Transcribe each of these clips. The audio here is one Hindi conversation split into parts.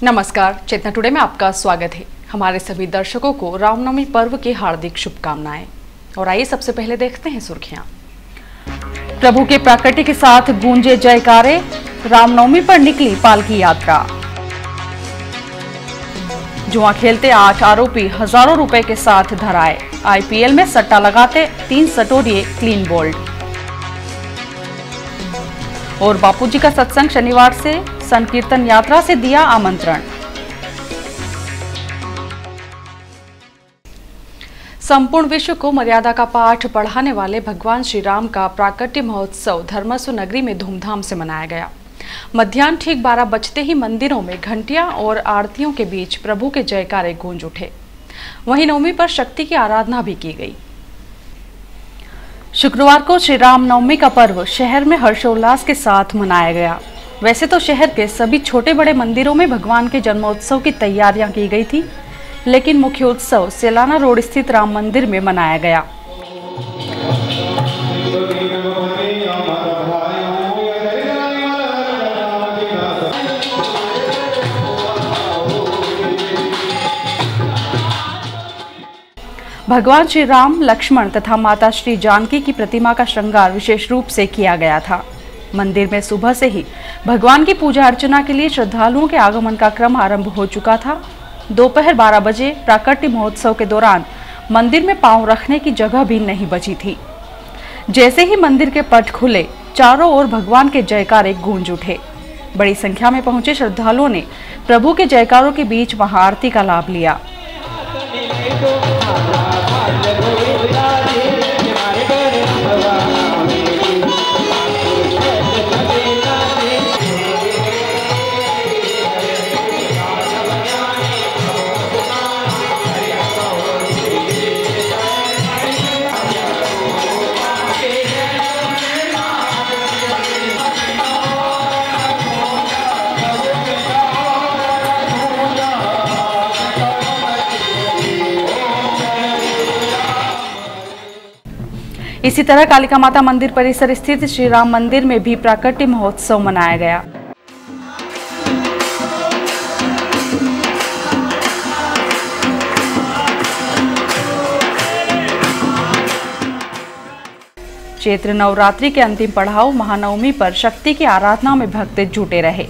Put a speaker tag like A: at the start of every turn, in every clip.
A: नमस्कार, चेतना टुडे में आपका स्वागत है। हमारे सभी दर्शकों को रामनवमी पर्व की हार्दिक शुभकामनाएं। और आइए सबसे पहले देखते हैं सुर्खियां। प्रभु के प्राकट्य के साथ गूंजे जयकारे, रामनवमी पर निकली पालकी यात्रा। जुआ खेलते 8 आरोपी हजारों रुपए के साथ धराए। आईपीएल में सट्टा लगाते 3 सटोरिये क्लीन बोल्ड। और बापूजी का सत्संग शनिवार से संकीर्तन यात्रा से दिया आमंत्रण। संपूर्ण विश्व को मर्यादा का पाठ पढ़ाने वाले भगवान श्री राम का प्राकट्य महोत्सव धर्मस्व नगरी में धूमधाम से मनाया गया। मध्याह्न ठीक 12 बजते ही मंदिरों में घंटियां और आरतियों के बीच प्रभु के जयकारे गूंज उठे। वहीं नवमी पर शक्ति की आराधना भी की गई। शुक्रवार को श्री राम नवमी का पर्व शहर में हर्षोल्लास के साथ मनाया गया। वैसे तो शहर के सभी छोटे बड़े मंदिरों में भगवान के जन्मोत्सव की तैयारियां की गई थी, लेकिन मुख्य उत्सव सेलाना रोड स्थित राम मंदिर में मनाया गया। भगवान श्री राम, लक्ष्मण तथा माता श्री जानकी की प्रतिमा का श्रृंगार विशेष रूप से किया गया था। मंदिर में सुबह से ही भगवान की पूजा अर्चना के लिए श्रद्धालुओं के आगमन का क्रम आरंभ हो चुका था। दोपहर 12 बजे प्राकट्य महोत्सव के दौरान मंदिर में पांव रखने की जगह भी नहीं बची थी। जैसे ही मंदिर के पट खुले, चारों ओर भगवान के जयकारे गूंज उठे। बड़ी संख्या में पहुंचे श्रद्धालुओं ने प्रभु के जयकारों के बीच महाआरती का लाभ लिया। इसी तरह कालिका माता मंदिर परिसर स्थित श्री राम मंदिर में भी प्राकट्य महोत्सव मनाया गया। चैत्र नवरात्रि के अंतिम पड़ाव महानवमी पर शक्ति की आराधना में भक्त जुटे रहे।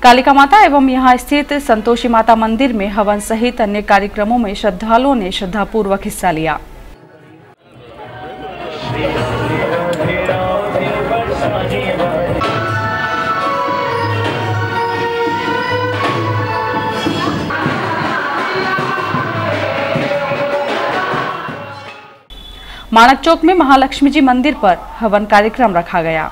A: कालिका माता एवं यहां स्थित संतोषी माता मंदिर में हवन सहित अन्य कार्यक्रमों में श्रद्धालुओं ने श्रद्धापूर्वक हिस्सा लिया। माणक चौक में महालक्ष्मी जी मंदिर पर हवन कार्यक्रम रखा गया।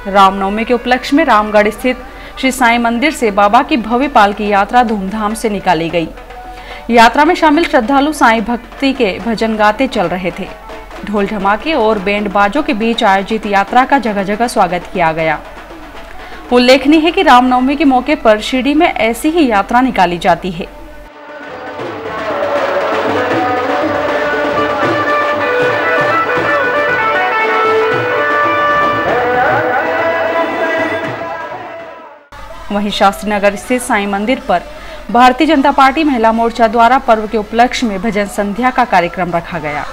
A: रामनवमी के उपलक्ष्य में रामगढ़ स्थित श्री साईं मंदिर से बाबा की भव्य पालकी यात्रा धूमधाम से निकाली गई। यात्रा में शामिल श्रद्धालु साईं भक्ति के भजन गाते चल रहे थे। ढोल धमाके और बैंड बाजों के बीच आयोजित यात्रा का जगह जगह स्वागत किया गया। उल्लेखनीय है कि रामनवमी के मौके पर शिरडी में ऐसी ही यात्रा निकाली जाती है। वहीं शास्त्री नगर स्थित साईं मंदिर पर भारतीय जनता पार्टी महिला मोर्चा द्वारा पर्व के उपलक्ष्य में भजन संध्या का कार्यक्रम रखा गया।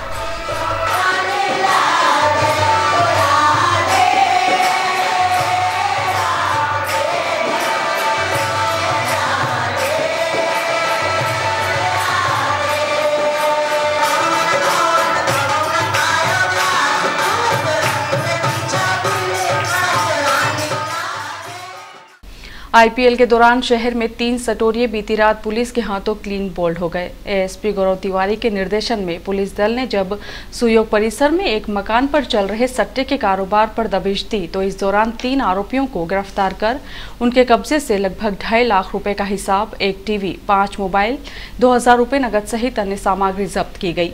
A: आईपीएल के दौरान शहर में 3 सटोरिये बीती रात पुलिस के हाथों क्लीन बोल्ड हो गए। एएसपी गौरव तिवारी के निर्देशन में पुलिस दल ने जब सुयोग परिसर में एक मकान पर चल रहे सट्टे के कारोबार पर दबिश दी तो इस दौरान 3 आरोपियों को गिरफ्तार कर उनके कब्जे से लगभग 2.5 लाख रुपए का हिसाब, 1 टीवी, 5 मोबाइल, 2000 रुपए नकद सहित अन्य सामग्री जब्त की गई।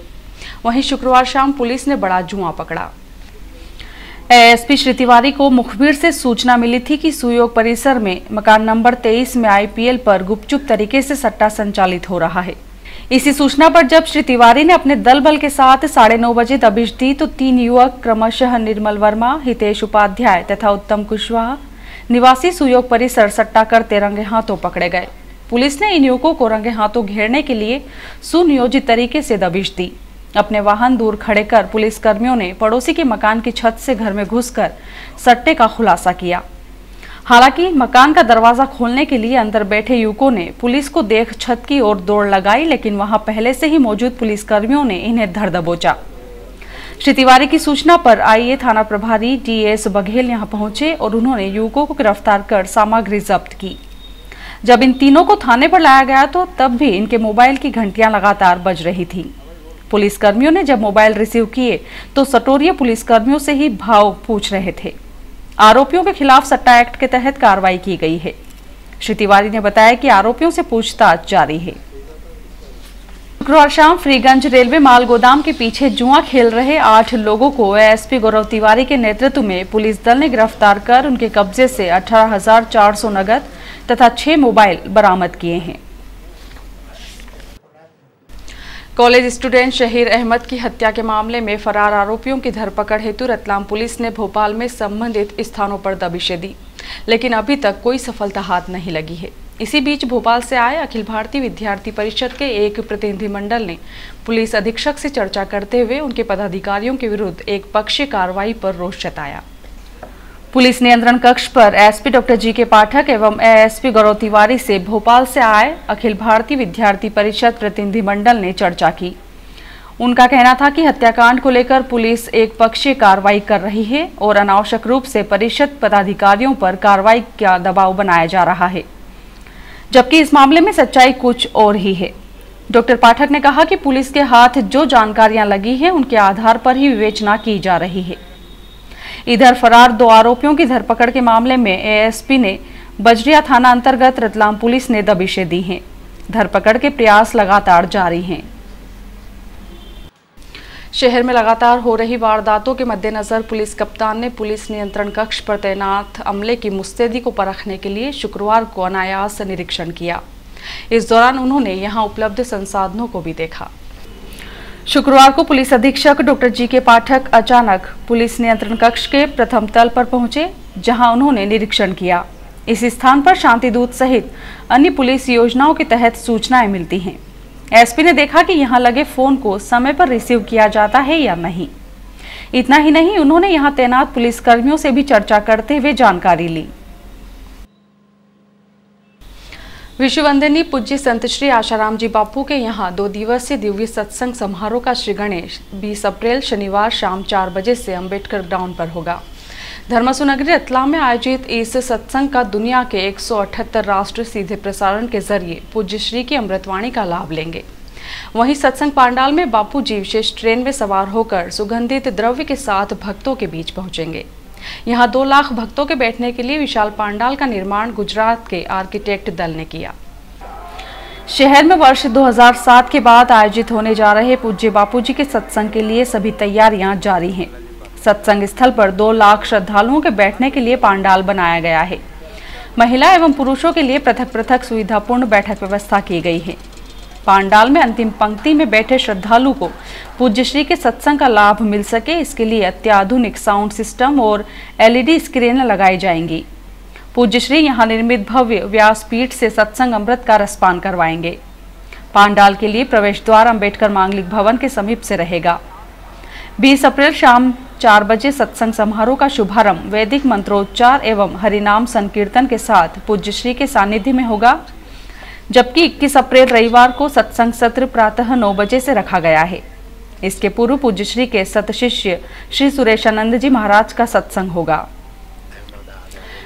A: वहीं शुक्रवार शाम पुलिस ने बड़ा जुआ पकड़ा। एएसपी श्री तिवारी को मुखबिर से सूचना मिली थी कि सुयोग परिसर में मकान नंबर 23 में आईपीएल पर गुपचुप तरीके से सट्टा संचालित हो रहा है। इसी सूचना पर जब श्री तिवारी ने अपने दल बल के साथ 9:30 बजे दबिश दी तो 3 युवक क्रमशः निर्मल वर्मा, हितेश उपाध्याय तथा उत्तम कुशवाहा निवासी सुयोग परिसर सट्टा करते रंगे हाथों पकड़े गए। पुलिस ने इन युवकों को रंगे हाथों घेरने के लिए सुनियोजित तरीके से दबिश दी। अपने वाहन दूर खड़े कर पुलिस कर्मियों ने पड़ोसी के मकान की छत से घर में घुसकर सट्टे का खुलासा किया। हालांकि मकान का दरवाजा खोलने के लिए अंदर बैठे युवकों ने पुलिस को देख छत की ओर दौड़ लगाई, लेकिन वहां पहले से ही मौजूद पुलिस कर्मियों ने इन्हें धर दबोचा। श्री तिवारी की सूचना पर आईए थाना प्रभारी डीएस बघेल यहां पहुंचे और उन्होंने युवकों को गिरफ्तार कर सामग्री जब्त की। जब इन तीनों को थाने पर लाया गया तो तब भी इनके मोबाइल की घंटियां लगातार बज रही थी। पुलिस कर्मियों ने जब मोबाइल रिसीव किए तो सटोरिये पुलिस कर्मियों से ही भाव पूछ रहे थे। आरोपियों के खिलाफ सट्टा एक्ट के तहत कार्रवाई की गई है। श्री तिवारी ने बताया कि आरोपियों से पूछताछ जारी है। शुक्रवार शाम फ्रीगंज रेलवे माल गोदाम के पीछे जुआ खेल रहे 8 लोगों को एएसपी गौरव तिवारी के नेतृत्व में पुलिस दल ने गिरफ्तार कर उनके कब्जे से 18,400 नगद तथा 6 मोबाइल बरामद किए हैं। कॉलेज स्टूडेंट शहीर अहमद की हत्या के मामले में फरार आरोपियों की धरपकड़ हेतु रतलाम पुलिस ने भोपाल में संबंधित स्थानों पर दबिशें दी, लेकिन अभी तक कोई सफलता हाथ नहीं लगी है। इसी बीच भोपाल से आए अखिल भारतीय विद्यार्थी परिषद के एक प्रतिनिधिमंडल ने पुलिस अधीक्षक से चर्चा करते हुए उनके पदाधिकारियों के विरुद्ध एक पक्षीय कार्रवाई पर रोष जताया। पुलिस नियंत्रण कक्ष पर एसपी डॉक्टर जी.के. पाठक एवं एएसपी गौरव तिवारी से भोपाल से आए अखिल भारतीय विद्यार्थी परिषद प्रतिनिधिमंडल ने चर्चा की। उनका कहना था कि हत्याकांड को लेकर पुलिस एक पक्षीय कार्रवाई कर रही है और अनावश्यक रूप से परिषद पदाधिकारियों पर कार्रवाई का दबाव बनाया जा रहा है, जबकि इस मामले में सच्चाई कुछ और ही है। डॉक्टर पाठक ने कहा कि पुलिस के हाथ जो जानकारियां लगी हैं उनके आधार पर ही विवेचना की जा रही है। इधर फरार 2 आरोपियों की धरपकड़ के मामले में एएसपी ने बजरिया थाना अंतर्गत रतलाम पुलिस ने दबिशें दी हैं। धरपकड़ के प्रयास लगातार जारी हैं। शहर में लगातार हो रही वारदातों के मद्देनजर पुलिस कप्तान ने पुलिस नियंत्रण कक्ष पर तैनात अमले की मुस्तैदी को परखने के लिए शुक्रवार को अनायास निरीक्षण किया। इस दौरान उन्होंने यहां उपलब्ध संसाधनों को भी देखा। शुक्रवार को पुलिस अधीक्षक डॉक्टर जी.के. पाठक अचानक पुलिस नियंत्रण कक्ष के प्रथम तल पर पहुंचे, जहां उन्होंने निरीक्षण किया। इस स्थान पर शांति दूत सहित अन्य पुलिस योजनाओं के तहत सूचनाएं मिलती हैं। एसपी ने देखा कि यहां लगे फोन को समय पर रिसीव किया जाता है या नहीं। इतना ही नहीं, उन्होंने यहां तैनात पुलिस कर्मियों से भी चर्चा करते हुए जानकारी ली। विश्ववंदनीय पूज्य संत श्री आशाराम जी बापू के यहाँ 2 दिवसीय दिव्य सत्संग समारोह का श्री गणेश 20 अप्रैल शनिवार शाम 4 बजे से अंबेडकर ग्राउंड पर होगा। धर्मसुनगरी रतलाम में आयोजित इस सत्संग का दुनिया के 178 राष्ट्र सीधे प्रसारण के जरिए पूज्य श्री की अमृतवाणी का लाभ लेंगे। वहीं सत्संग पांडाल में बापू जी विशेष ट्रेन में सवार होकर सुगंधित द्रव्य के साथ भक्तों के बीच पहुंचेंगे। यहां 2 लाख भक्तों के बैठने के लिए विशाल पांडाल का निर्माण गुजरात के आर्किटेक्ट दल ने किया। शहर में वर्ष 2007 के बाद आयोजित होने जा रहे पूज्य बापूजी के सत्संग के लिए सभी तैयारियां जारी हैं। सत्संग स्थल पर 2 लाख श्रद्धालुओं के बैठने के लिए पांडाल बनाया गया है। महिला एवं पुरुषों के लिए पृथक पृथक सुविधापूर्ण बैठक व्यवस्था की गई है। पांडाल में अंतिम पंक्ति में बैठे श्रद्धालु को पूज्य श्री के सत्संग का लाभ मिल सके, इसके लिए अत्याधुनिक साउंड सिस्टम और एलईडी स्क्रीन लगाई जाएंगी। पूज्य श्री यहां निर्मित भव्य व्यासपीठ से सत्संग अमृत का रसपान करवाएंगे। पांडाल के लिए प्रवेश द्वार अंबेडकर मांगलिक भवन के समीप से रहेगा। 20 अप्रैल शाम 4 बजे सत्संग समारोह का शुभारंभ वैदिक मंत्रोच्चार एवं हरिनाम संकीर्तन के साथ पूज्य श्री के सानिध्य में होगा, जबकि 21 अप्रैल रविवार को सत्संग सत्र प्रातः 9 बजे से रखा गया है। इसके पूर्व पूज्य श्री के सत शिष्य श्री सुरेशानंद जी महाराज का सत्संग होगा।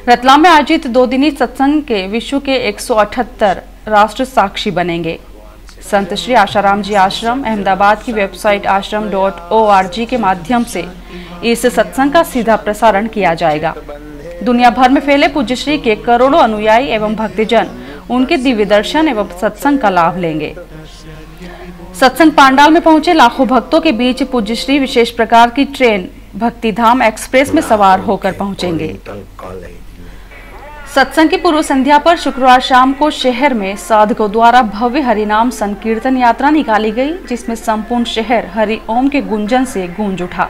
A: रतलाम में आयोजित 2 दिनी सत्संग के विश्व के 178 राष्ट्र साक्षी बनेंगे। संत श्री आशाराम जी आश्रम अहमदाबाद की वेबसाइट ashram.org के माध्यम से इस सत्संग का सीधा प्रसारण किया जाएगा। दुनिया भर में फैले पूज्य श्री के करोड़ों अनुयायी एवं भक्तजन उनके दिव्य दर्शन एवं सत्संग का लाभ लेंगे। सत्संग पांडाल में पहुंचे लाखों भक्तों के बीच पूज्य श्री विशेष प्रकार की ट्रेन भक्तिधाम एक्सप्रेस में सवार होकर पहुंचेंगे। सत्संग की पूर्व संध्या पर शुक्रवार शाम को शहर में साधकों द्वारा भव्य हरिनाम संकीर्तन यात्रा निकाली गई, जिसमें संपूर्ण शहर हरि ओम के गुंजन से गूंज उठा।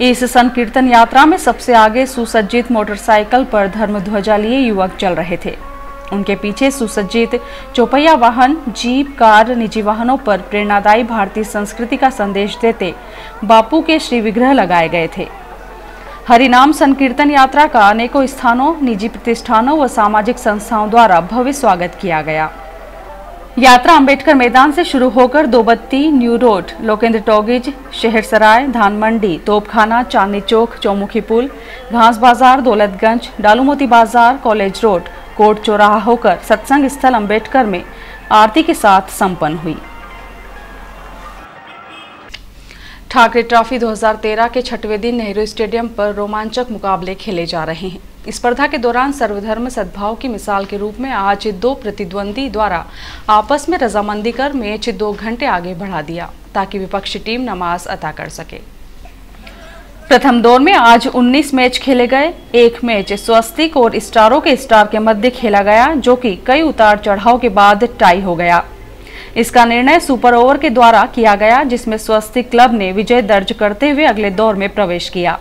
A: इस संकीर्तन यात्रा में सबसे आगे सुसज्जित मोटरसाइकिल पर धर्म ध्वजा लिए युवक चल रहे थे। उनके पीछे सुसज्जित चौपहिया वाहन, जीप, कार, निजी वाहनों पर प्रेरणादायी भारतीय संस्कृति का संदेश देते बापू के श्री विग्रह लगाए गए थे। हरिनाम संकीर्तन यात्रा का अनेकों स्थानों, निजी प्रतिष्ठानों व सामाजिक संस्थाओं द्वारा भव्य स्वागत किया गया। यात्रा अंबेडकर मैदान से शुरू होकर दोबत्ती, न्यू रोड, लोकेंद्र टॉकीज, शहर सराय, धान मंडी, तोपखाना, चांदनी चौक, चौमुखी पुल, घास बाजार, दौलतगंज, डालूमोती बाजार, कॉलेज रोड, कोर्ट चौराहा होकर सत्संग स्थल अंबेडकर में आरती के साथ संपन्न हुई। ठाकरे ट्रॉफी 2013 के 6वें दिन नेहरू स्टेडियम पर रोमांचक मुकाबले खेले जा रहे हैं। स्पर्धा के दौरान सर्वधर्म सद्भाव की मिसाल के रूप में आज 2 प्रतिद्वंदी द्वारा आपस में रजामंदी कर मैच 2 घंटे आगे बढ़ा दिया, ताकि विपक्षी टीम नमाज अता कर सके। प्रथम दौर में आज 19 मैच खेले गए। एक मैच स्वस्तिक और स्टारों के स्टार के मध्य खेला गया, जो कि कई उतार चढ़ाव के बाद टाई हो गया। इसका निर्णय सुपर ओवर के द्वारा किया गया, जिसमें स्वस्तिक क्लब ने विजय दर्ज करते हुए अगले दौर में प्रवेश किया।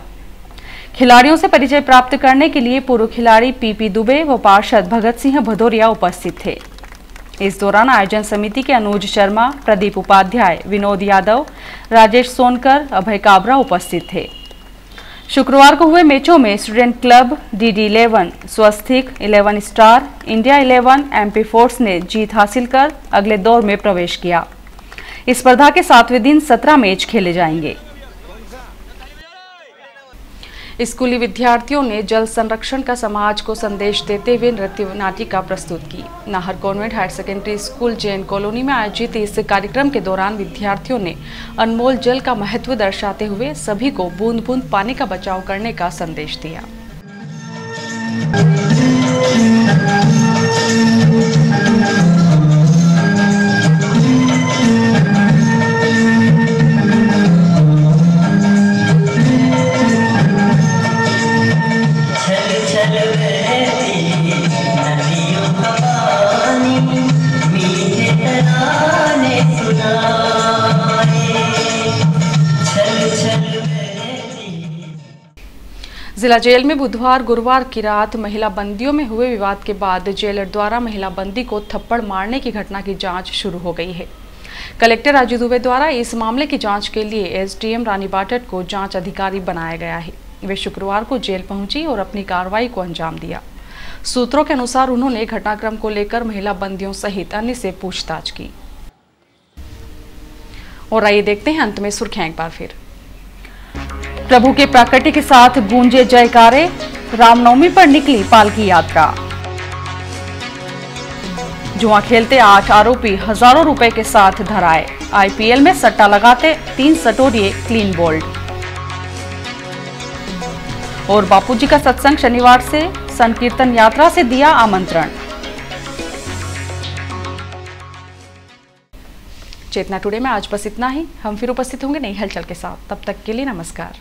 A: खिलाड़ियों से परिचय प्राप्त करने के लिए पूर्व खिलाड़ी पीपी दुबे व पार्षद भगत सिंह भदौरिया उपस्थित थे। इस दौरान आयोजन समिति के अनुज शर्मा, प्रदीप उपाध्याय, विनोद यादव, राजेश सोनकर, अभय काबरा उपस्थित थे। शुक्रवार को हुए मैचों में स्टूडेंट क्लब, DD11, स्वस्तिक, 11 स्टार, इंडिया 11, MP फोर्स ने जीत हासिल कर अगले दौर में प्रवेश किया। इस स्पर्धा के 7वें दिन 17 मैच खेले जाएंगे। स्कूली विद्यार्थियों ने जल संरक्षण का समाज को संदेश देते हुए नृत्य नाटिका प्रस्तुत की। Nahar convent higher secondary school Jain colony में आयोजित इस कार्यक्रम के दौरान विद्यार्थियों ने अनमोल जल का महत्व दर्शाते हुए सभी को बूंद बूंद पानी का बचाव करने का संदेश दिया। जिला जेल में बुधवार गुरुवार की रात महिला बंदियों में हुए विवाद के बाद जेलर द्वारा महिला बंदी को थप्पड़ मारने की घटना की जांच शुरू हो गई है। कलेक्टर राजू दुबे द्वारा इस मामले की जांच के लिए SDM रानी बाटट को जांच अधिकारी बनाया गया है। वे शुक्रवार को जेल पहुंची और अपनी कार्रवाई को अंजाम दिया। सूत्रों के अनुसार उन्होंने घटनाक्रम को लेकर महिला बंदियों सहित अन्य से पूछताछ की। और आइए देखते हैं अंत में सुर्खियां एक बार फिर। प्रभु के प्राकट्य के साथ गूंजे जयकारे, रामनवमी पर निकली पालकी यात्रा। जुआ खेलते 8 आरोपी हजारों रुपए के साथ धराए। IPL में सट्टा लगाते 3 सटोरिये क्लीन बोल्ड। और बापूजी का सत्संग शनिवार से संकीर्तन यात्रा से दिया आमंत्रण। चेतना टुडे में आज बस इतना ही। हम फिर उपस्थित होंगे नई हलचल के साथ। तब तक के लिए नमस्कार।